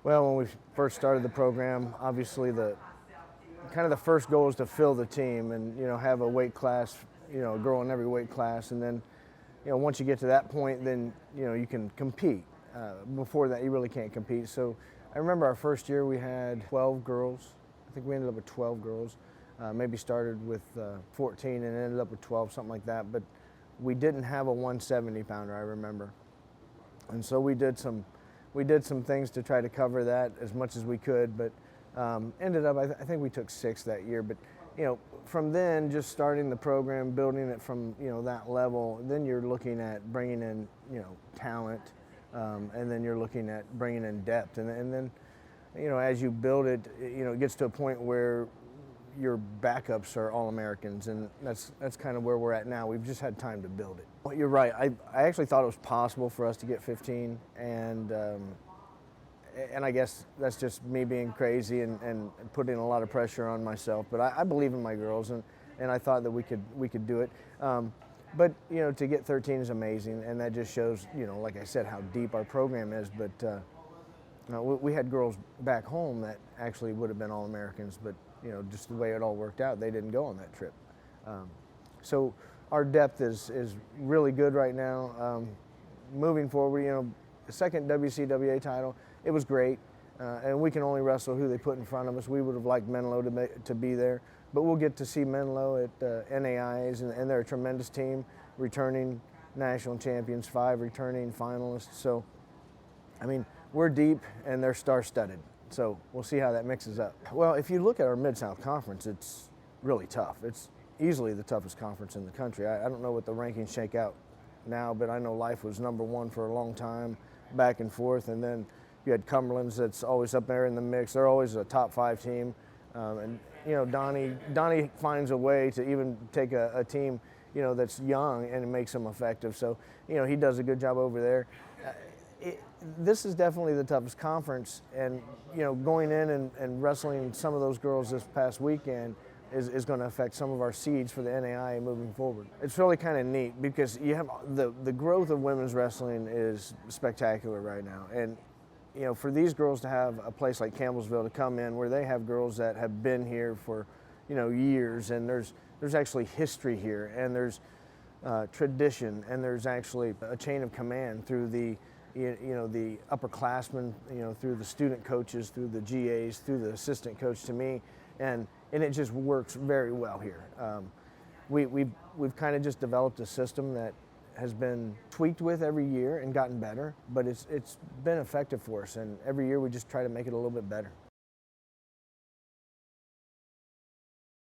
Well, when we first started the program, obviously the kind of the first goal is to fill the team and have a weight class, a girl in every weight class, and then once you get to that point, then you can compete. Before that, you really can't compete. So I remember our first year we had 12 girls. I think we ended up with 12 girls. Maybe started with 14 and ended up with 12, something like that. But we didn't have a 170 pounder, I remember, and so we did some things to try to cover that as much as we could, but ended up, I think we took 6 that year. But from then, just starting the program, building it from that level, then you're looking at bringing in talent, and then you're looking at bringing in depth, and then as you build it, it gets to a point where your backups are all Americans, and that's kind of where we're at now. We've just had time to build it. Well, you're right. I actually thought it was possible for us to get 15, and I guess that's just me being crazy and putting a lot of pressure on myself. But I believe in my girls, and I thought that we could do it. But to get 13 is amazing, and that just shows like I said, how deep our program is. But we had girls back home that actually would have been all Americans, but just the way it all worked out, they didn't go on that trip. So our depth is really good right now. Moving forward, the second WCWA title, it was great, and we can only wrestle who they put in front of us. We would have liked Menlo to be there, but we'll get to see Menlo at NAIs, and they're a tremendous team, returning national champions, 5 returning finalists. So, I mean, we're deep and they're star-studded. So we'll see how that mixes up. Well, if you look at our Mid-South Conference, it's really tough. It's easily the toughest conference in the country. I don't know what the rankings shake out now, but I know Life was #1 for a long time, back and forth, and then you had Cumberland's that's always up there in the mix. They're always a top 5 team, and Donnie finds a way to even take a team that's young and it makes them effective. So he does a good job over there. This is definitely the toughest conference, and going in and wrestling some of those girls this past weekend is going to affect some of our seeds for the NAI moving forward. It's really kind of neat because you have the growth of women's wrestling is spectacular right now, and for these girls to have a place like Campbellsville to come in where they have girls that have been here for years, and there's actually history here, and there's tradition, and there's actually a chain of command through the the upperclassmen, through the student coaches, through the GAs, through the assistant coach to me, and it just works very well here. We've kind of just developed a system that has been tweaked with every year and gotten better, but it's been effective for us, and every year we just try to make it a little bit better.